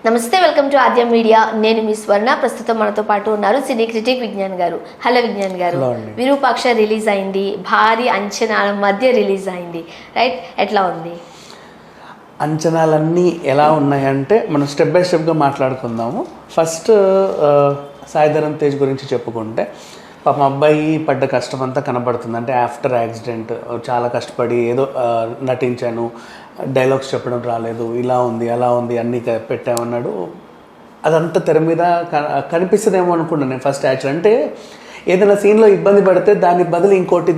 నమస్తే, welcome to Aadya media. నేను మీ స్వర్ణ. ప్రస్తుతం మనతో పాటు ఉన్నారు సినీ క్రిటిక్ విజ్ఞాన్ గారు. హలో విజ్ఞాన్ గారు. విరూపాక్ష రిలీజ్ అయింది, భారీ అంచనాల మధ్య రిలీజ్ అయింది, రైట్? ఎట్లా ఉంది? అంచనాలన్నీ ఎలా ఉన్నాయంటే మనం స్టెప్ బై స్టెప్గా మాట్లాడుకుందాము. ఫస్ట్ సాయిధరమ్ తేజ్ గురించి చెప్పుకుంటే, పాపం అబ్బాయి పడ్డ కష్టం అంతా కనబడుతుంది. అంటే ఆఫ్టర్ యాక్సిడెంట్ చాలా కష్టపడి ఏదో నటించాను, డైలాగ్స్ చెప్పడం రాలేదు, ఇలా ఉంది అలా ఉంది అన్నీ పెట్టామన్నాడు. అదంతా తెర మీద కనిపిస్తుందేమో అనుకున్నాను నేను ఫస్ట్. యాక్చువల్ అంటే ఏదైనా సీన్లో ఇబ్బంది పడితే దాని బదులు ఇంకోటి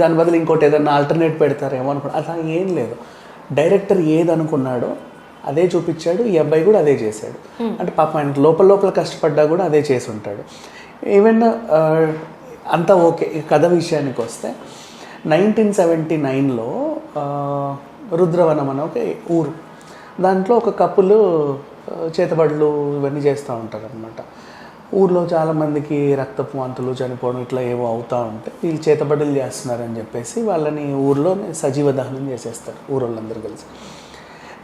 ఏదైనా ఆల్టర్నేట్ పెడతారేమో అనుకున్నాను. అలా ఏం లేదు. డైరెక్టర్ ఏది అనుకున్నాడో అదే చూపించాడు. ఈ అబ్బాయి కూడా అదే చేశాడు. అంటే పాపం ఆయన లోపల కష్టపడ్డా కూడా అదే చేసి ఉంటాడు. ఈవెన్ అంతా ఓకే. కథ విషయానికి వస్తే 1979లో రుద్రవనం అనే ఒక ఊరు, దాంట్లో ఒక కప్పులు చేతబడులు ఇవన్నీ చేస్తూ ఉంటారు అనమాట. ఊర్లో చాలామందికి రక్తపు వాంతులు చనిపోవడం ఇట్లా ఏవో అవుతూ ఉంటాయి. వీళ్ళు చేతబడులు చేస్తున్నారని చెప్పేసి వాళ్ళని ఊర్లోనే సజీవ దహనం చేసేస్తారు ఊరోళ్ళందరూ కలిసి.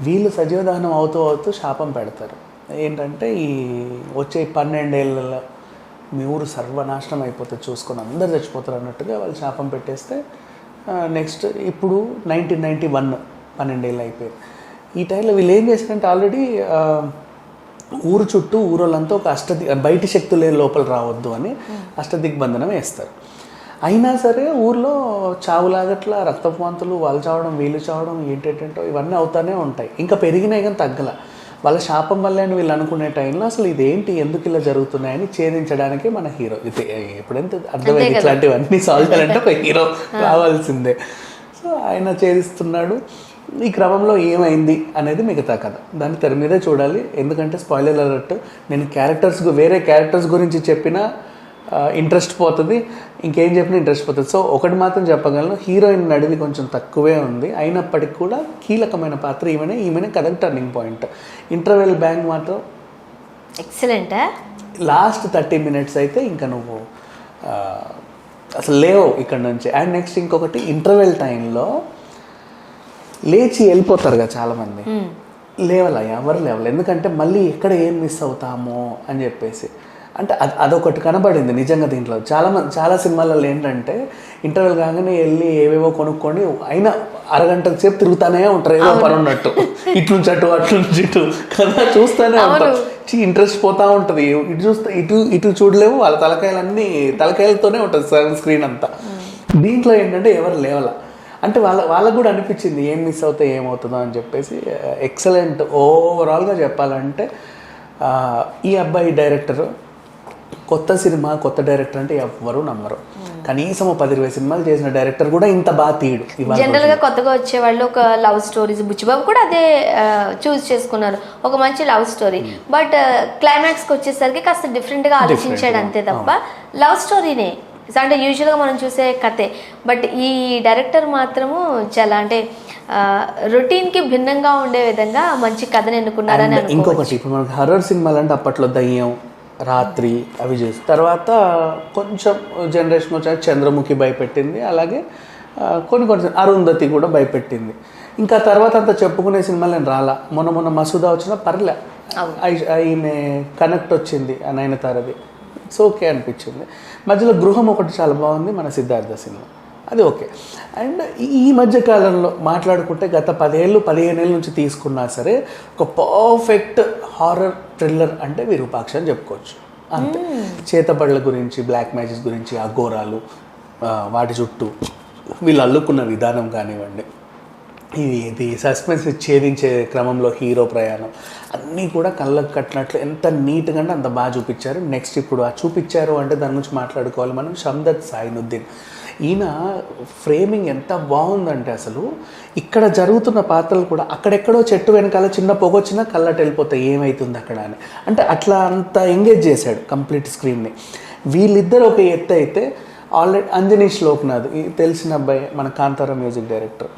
వీళ్ళు సజీవ దహనం అవుతూ శాపం పెడతారు. ఏంటంటే ఈ వచ్చే 12 ఏళ్ళ మీ ఊరు సర్వనాశనం అయిపోతుంది, చూసుకొని అందరు చచ్చిపోతారు అన్నట్టుగా వాళ్ళు శాపం పెట్టేస్తే నెక్స్ట్ ఇప్పుడు 1991 12 ఏళ్ళు అయిపోయింది. ఈ టైంలో వీళ్ళు ఏం చేశారంటే ఆల్రెడీ ఊరు చుట్టూ ఊరోళ్ళంతా ఒక బయటి శక్తులే లోపల రావద్దు అని అష్టదిగ్బంధనం వేస్తారు. అయినా సరే ఊర్లో చావులాగట్లా రక్తపు వాంతులు, వాళ్ళు చావడం వీళ్ళు చావడం ఏంటంటో ఇవన్నీ అవుతానే ఉంటాయి. ఇంకా పెరిగినాయి కానీ తగ్గల. వాళ్ళ శాపం వల్లే అని వీళ్ళు అనుకునే టైంలో అసలు ఇదేంటి, ఎందుకు ఇలా జరుగుతున్నాయని ఛేదించడానికి మన హీరో ఎప్పుడైతే అర్థమైంది ఇట్లాంటివన్నీ సాల్వ్ చేయాలంటే ఒక హీరో రావాల్సిందే. సో ఆయన ఛేదిస్తున్నాడు. ఈ క్రమంలో ఏమైంది అనేది మిగతా కథ. దాన్ని తెర మీదే చూడాలి. ఎందుకంటే స్పాయిలర్ అలర్ట్. నేను వేరే క్యారెక్టర్స్ గురించి చెప్పినా ఇంట్రెస్ట్ పోతుంది, ఇంకేం చెప్పినా ఇంట్రెస్ట్ పోతుంది. సో ఒకటి మాత్రం చెప్పగలను, హీరోయిన్ నడివి కొంచెం తక్కువే ఉంది. అయినప్పటికీ కూడా కీలకమైన పాత్ర ఈమెనే కథకు టర్నింగ్ పాయింట్. ఇంటర్వెల్ బ్యాంగ్ మాత్రం ఎక్సలెంట్. లాస్ట్ 30 minutes అయితే ఇంకా నువ్వు అసలు లేవు ఇక్కడ నుంచి. అండ్ నెక్స్ట్ ఇంకొకటి, ఇంటర్వెల్ టైంలో లేచి వెళ్ళిపోతారు కదా చాలామంది, ఎవరు లేవాలి. ఎందుకంటే మళ్ళీ ఎక్కడ ఏం మిస్ అవుతామో అని చెప్పేసి. అంటే అదొకటి కనబడింది నిజంగా దీంట్లో. చాలా సినిమాలలో ఏంటంటే ఇంటర్వెల్ కాగానే వెళ్ళి ఏవేవో కొనుక్కొని అయినా అరగంట సేపు తిరుగుతానే ఉంటారు, ఏదో పని ఉన్నట్టు. ఇటు నుంచి ఇటు కదా చూస్తూనే ఉంటారు. ఇంట్రెస్ట్ పోతా ఉంటుంది. ఇటు చూడలేము. వాళ్ళ తలకాయలతోనే ఉంటుంది స్క్రీన్ అంతా. దీంట్లో ఏంటంటే ఎవరు లేవాల. అంటే వాళ్ళకు కూడా అనిపించింది ఏం మిస్ అవుతే ఏమవుతుందో అని చెప్పేసి. ఎక్సలెంట్. ఓవరాల్గా చెప్పాలంటే ఈ అబ్బాయి డైరెక్టర్ కొత్త సినిమా, కొత్త డైరెక్టర్ అంటే ఎవ్వరూ నమ్మరు. కనీసం 10-20 సినిమాలు చేసిన డైరెక్టర్ కూడా ఇంత బాగా తీయడు. జనరల్ గా కొత్తగా వచ్చే వాళ్ళు ఒక లవ్ స్టోరీస్, బుచ్చిబాబు కూడా అదే చూస్ చేసుకున్నారు, ఒక మంచి లవ్ స్టోరీ. బట్ క్లైమాక్స్ కి వచ్చేసరికి కాస్త డిఫరెంట్ గా ఆలోచించాడు అంతే తప్ప లవ్ స్టోరీనే అంటే యూజువల్గా మనం చూసే కథే. బట్ ఈ డైరెక్టర్ మాత్రము చాలా అంటే రొటీన్కి భిన్నంగా ఉండే విధంగా మంచి కథను ఎన్నుకున్నారని. ఇంకొకటి, ఇప్పుడు మనకి హర్రర్ సినిమాలు అంటే అప్పట్లో దయ్యం, రాత్రి అవి చేసి తర్వాత కొంచెం జనరేషన్ వచ్చాక చంద్రముఖి భయపెట్టింది. అలాగే కొన్ని అరుంధతి కూడా భయపెట్టింది. ఇంకా తర్వాత అంతా చెప్పుకునే సినిమాలు నేను రాలా. మొన్న మసూదా వచ్చినా పర్లే, ఈమె కనెక్ట్ వచ్చింది నయనతారది, ఇట్స్ ఓకే అనిపించింది. మధ్యలో గృహం ఒకటి చాలా బాగుంది, మన సిద్ధార్థ సినిమా, అది ఓకే. అండ్ ఈ మధ్య కాలంలో మాట్లాడుకుంటే గత 10-15 ఏళ్ళ నుంచి తీసుకున్నా సరే ఒక పర్ఫెక్ట్ హారర్ థ్రిల్లర్ అంటే విరూపాక్ష అని చెప్పుకోవచ్చు. అంతే. చేతబడుల గురించి, బ్లాక్ మ్యాజిక్ గురించి, అఘోరాలు, వాటి చుట్టూ వీళ్ళు అల్లుకున్న విధానం కానివ్వండి, ఇది సస్పెన్స్ ఛేదించే క్రమంలో హీరో ప్రయాణం అన్నీ కూడా కళ్ళకు కట్టినట్లు ఎంత నీట్గా అంటే అంత బాగా చూపించారు. నెక్స్ట్ ఇప్పుడు చూపించారు అంటే దాని గురించి మాట్లాడుకోవాలి మనం. షమ్దత్ సైనుద్దీన్, ఈయన ఫ్రేమింగ్ ఎంత బాగుందంటే అసలు ఇక్కడ జరుగుతున్న పాత్రలు కూడా అక్కడెక్కడో చెట్టు వెనకాల చిన్న పొగొచ్చినా కళ్ళට వెళ్ళిపోతాయి ఏమవుతుంది అక్కడ అని. అంటే అట్లా అంత ఎంగేజ్ చేశాడు కంప్లీట్ స్క్రీన్ని. వీళ్ళిద్దరు ఒక ఎత్తు అయితే, ఆల్రెడీ అంజనీష్ లోక్నాథ్ తెలిసిన అబ్బాయి, మన కాంతార మ్యూజిక్ డైరెక్టర్,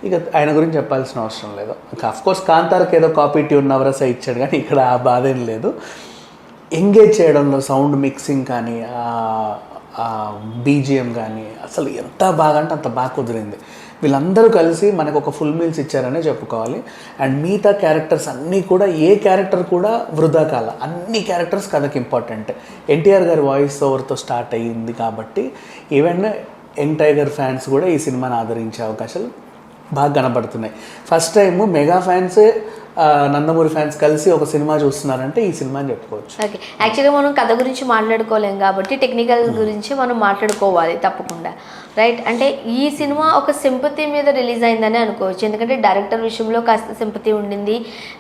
ఇక ఆయన గురించి చెప్పాల్సిన అవసరం లేదు. అఫ్కోర్స్ కాంతారకి ఏదో కాపీ ట్యూన్ నవరస ఇచ్చాడు, కానీ ఇక్కడ ఆ బాధ ఏం లేదు. ఎంగేజ్ చేయడంలో సౌండ్ మిక్సింగ్ కానీ, బీజిఎం కానీ అసలు ఎంత బాగా అంటే అంత బాగా కుదిరింది. వీళ్ళందరూ కలిసి మనకు ఒక ఫుల్ మీల్స్ ఇచ్చారనే చెప్పుకోవాలి. అండ్ మిగతా క్యారెక్టర్స్ అన్నీ కూడా ఏ క్యారెక్టర్ కూడా వృధా కాల, అన్ని క్యారెక్టర్స్ కథకి ఇంపార్టెంట్. ఎన్టీఆర్ గారి వాయిస్ ఓవర్తో స్టార్ట్ అయ్యింది కాబట్టి ఈవెన్ యంగ్ టైగర్ ఫ్యాన్స్ కూడా ఈ సినిమాని ఆదరించే అవకాశాలు బాగా కనబడుతున్నాయి. First time mega fans Nandamuri fans కలిసి ఒక సినిమా చూస్తున్నారంటే ఈ సినిమా అని చెప్పుకోవచ్చు. ఓకే, యాక్చువల్గా మనం కథ గురించి మాట్లాడుకోలేం కాబట్టి టెక్నికల్ గురించి మనం మాట్లాడుకోవాలి తప్పకుండా, రైట్? అంటే ఈ సినిమా ఒక సింపతి మీద రిలీజ్ అయిందని అనుకోవచ్చు, ఎందుకంటే డైరెక్టర్ విషయంలో కాస్త సింపతి ఉండింది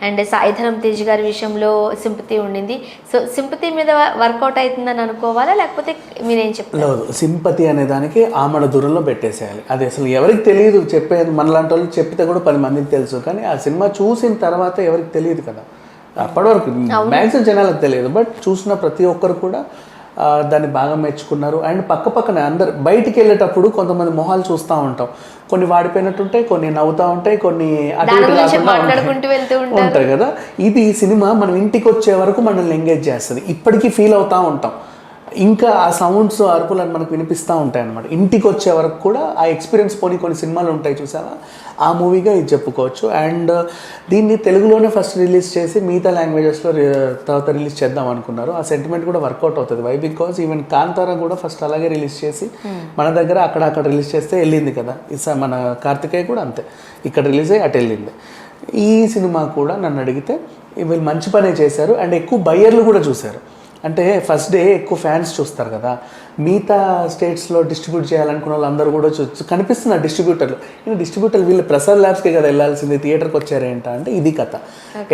అండ్ సాయిధరం తేజ్ గారి విషయంలో సింపతి ఉండింది. సో సింపతి మీద వర్కౌట్ అవుతుందని అనుకోవాలా, లేకపోతే మీరేం చెప్తారు? లేదు, సింపతి అనే దానికి ఆమడ దూరంలో పెట్టేసేయాలి. అది అసలు ఎవరికి తెలియదు, చెప్పేది మనలాంటి వాళ్ళు చెప్తే కూడా 10 మందికి తెలుసు, కానీ ఆ సినిమా చూసిన తర్వాత ఎవరికి తెలియదు కదా, అప్పటివరకు మ్యాక్సిమం జనాలకు తెలియదు. బట్ చూసిన ప్రతి ఒక్కరు కూడా దాన్ని బాగా మెచ్చుకున్నారు. అండ్ పక్కనే అందరు బయటికి వెళ్ళేటప్పుడు కొంతమంది మొహాలు చూస్తూ ఉంటాం, కొన్ని వాడిపోయినట్టుంటాయి, కొన్ని నవ్వుతూ ఉంటాయి, కొన్ని అటు ఉంటాయి కదా. ఇది సినిమా మనం ఇంటికి వచ్చే వరకు మనల్ని ఎంగేజ్ చేస్తుంది, ఇప్పటికీ ఫీల్ అవుతూ ఉంటాం. ఇంకా ఆ సౌండ్స్ అరుపులు అని మనకు వినిపిస్తూ ఉంటాయి అనమాట. ఇంటికి వచ్చే వరకు కూడా ఆ ఎక్స్పీరియన్స్ కొన్ని సినిమాలు ఉంటాయి చూసారా, ఆ మూవీగా ఇది చెప్పుకోవచ్చు. అండ్ దీన్ని తెలుగులోనే ఫస్ట్ రిలీజ్ చేసి మిగతా లాంగ్వేజెస్లో తర్వాత రిలీజ్ చేద్దాం అనుకున్నారు. ఆ సెంటిమెంట్ కూడా వర్కౌట్ అవుతుంది. వై బికాజ్ ఈవెన్ కాంతారా కూడా ఫస్ట్ అలాగే రిలీజ్ చేసి మన దగ్గర అక్కడ రిలీజ్ చేస్తే వెళ్ళింది కదా. మన కార్తికేయ కూడా అంతే, ఇక్కడ రిలీజ్ అయ్యి అటు వెళ్ళింది. ఈ సినిమా కూడా నన్ను అడిగితే వీళ్ళు మంచి పనే చేశారు. అండ్ ఎక్కువ బయ్యర్లు కూడా చూశారు. అంటే ఫస్ట్ డే ఎక్కువ ఫ్యాన్స్ చూస్తారు కదా, మిగతా స్టేట్స్లో డిస్ట్రిబ్యూట్ చేయాలనుకున్న వాళ్ళందరూ కూడా కనిపిస్తున్నారు డిస్ట్రిబ్యూటర్లు. ఇంకా డిస్ట్రిబ్యూటర్లు వీళ్ళు ప్రసాద్ ల్యాబ్స్కే కదా వెళ్ళాల్సింది, థియేటర్కి వచ్చారేంటా అంటే ఇది కథ.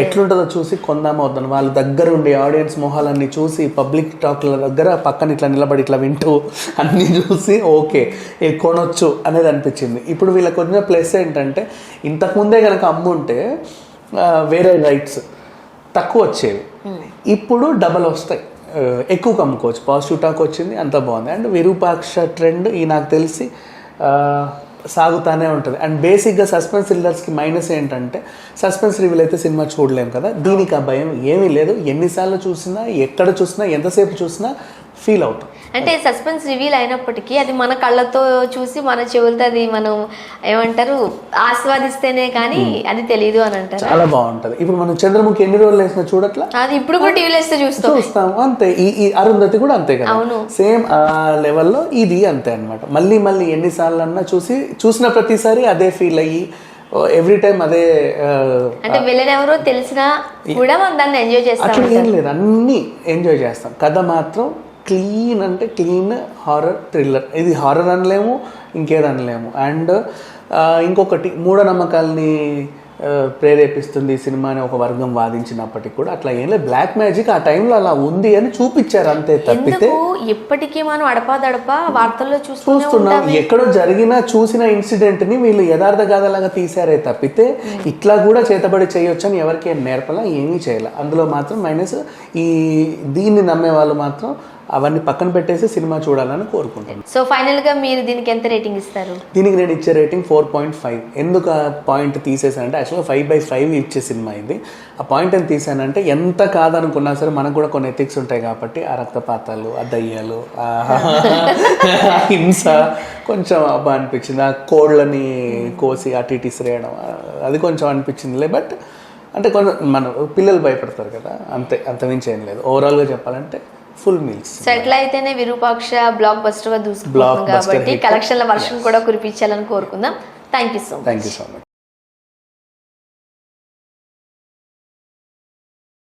ఎట్లుంటుందో చూసి కొందామా వద్దాను, వాళ్ళ దగ్గర ఉండి ఆడియన్స్ మొహాలన్నీ చూసి పబ్లిక్ టాక్ల దగ్గర పక్కన ఇట్లా నిలబడి ఇట్లా వింటూ అన్నీ చూసి ఓకే కొనొచ్చు అనేది అనిపించింది. ఇప్పుడు వీళ్ళకి వచ్చిన ప్లస్ ఏంటంటే ఇంతకుముందే కనుక అమ్ముంటే వేరే రైట్స్ తక్కువ వచ్చేవి, ఇప్పుడు డబల్ వస్తాయి, ఎక్కువ కమ్ముకోవచ్చు. పాజిటివ్ టాక్ వచ్చింది, అంతా బాగుంది. అండ్ విరూపాక్ష ట్రెండ్ ఈ నాకు తెలిసి సాగుతానే ఉంటుంది. అండ్ బేసిక్గా సస్పెన్స్ థ్రిల్లర్స్కి మైనస్ ఏంటంటే సస్పెన్స్ రివీల్ అయితే సినిమా చూడలేం కదా, దీనికి ఆ భయం ఏమీ లేదు. ఎన్నిసార్లు చూసినా, ఎక్కడ చూసినా, ఎంతసేపు చూసినా ఫీల్ అవుతాం. అంటే సస్పెన్స్ రివీల్ అయినప్పటికీ అది మన కళ్ళతో చూసి మన చెవులతో అది మనం ఏమంటారు ఆస్వాదిస్తేనే కానీ అది తెలియదు అని అంటారు. చాలా బాగుంటుంది. ఇప్పుడు మనం చంద్రముఖి ఎన్ని రోజులు వేసినా చూడట్లా, అది ఇప్పుడు కూడా టీవీలో వేస్తే చూస్తాం అంతే. ఈ అరుంధతి కూడా అంతే కదా, సేమ్ ఆ లెవెల్లో ఇది అంతే అనమాట. మళ్ళీ ఎన్నిసార్లు అన్నా చూసిన ప్రతిసారి అదే ఫీల్ అయ్యి ఎవ్రీ టైం అదే. అంటే విలన్ ఎవరో తెలిసినా కూడా మనం దాన్ని ఎంజాయ్ చేస్తాం. అట్లా ఏం లేదు, అన్నీ ఎంజాయ్ చేస్తాం. కథ మాత్రం క్లీన్ అంటే క్లీన్ హారర్ థ్రిల్లర్. ఇది హారర్ అనలేము, ఇంకేది అనలేము. అండ్ ఇంకొకటి మూఢనమ్మకాల్ని ప్రేరేపిస్తుంది ఈ సినిమా అని ఒక వర్గం వాదించినప్పటికీ కూడా అట్లా ఏం లేదు. బ్లాక్ మ్యాజిక్ ఆ టైంలో అలా ఉంది అని చూపించారు అంతే తప్పితే ఇప్పటికీ మనం అడపాదడపా వార్తల్లో చూస్తున్నాం. ఎక్కడో చూసిన ఇన్సిడెంట్ని వీళ్ళు యథార్థ గాథలాగా తీశారే తప్పితే ఇట్లా కూడా చేతబడి చేయొచ్చు అని ఎవరికి నేర్పలా, ఏమీ చేయాలి. అందులో మాత్రం మైనస్ దీన్ని నమ్మే వాళ్ళు మాత్రం అవన్నీ పక్కన పెట్టేసి సినిమా చూడాలని కోరుకుంటాను. సో ఫైనల్ గా మీరు దీనికి ఎంత రేటింగ్ ఇస్తారు? దీనికి నేను ఇచ్చే రేటింగ్ 4.5. ఎందుకు ఆ పాయింట్ తీసేసానంటే యాక్చువల్గా 5/5 ఇచ్చే సినిమా ఇది. ఆ పాయింట్ ఎంత తీసానంటే ఎంత కాదనుకున్నా సరే మనకు కూడా కొన్ని ఎథిక్స్ ఉంటాయి కాబట్టి ఆ రక్తపాతాలు, ఆ దయ్యాలు, ఆ హింస కొంచెం అబ్బా అనిపించింది. ఆ కోళ్ళని కోసి అటు ఇటు ఇసిరేయడం అది కొంచెం అనిపించిందిలే. బట్ అంటే కొంచెం మన పిల్లలు భయపడతారు కదా, అంతమించి ఏం లేదు. ఓవరాల్గా చెప్పాలంటే ఫుల్ మీల్స్. సెటిల్ అయితేనే విరూపాక్ష బ్లాక్ బస్టర్ గా దూసుకుపోతుంది కాబట్టి కలెక్షన్ల వర్షం కూడా కురిపించాలని కోరుకుందాం. Thank you so much.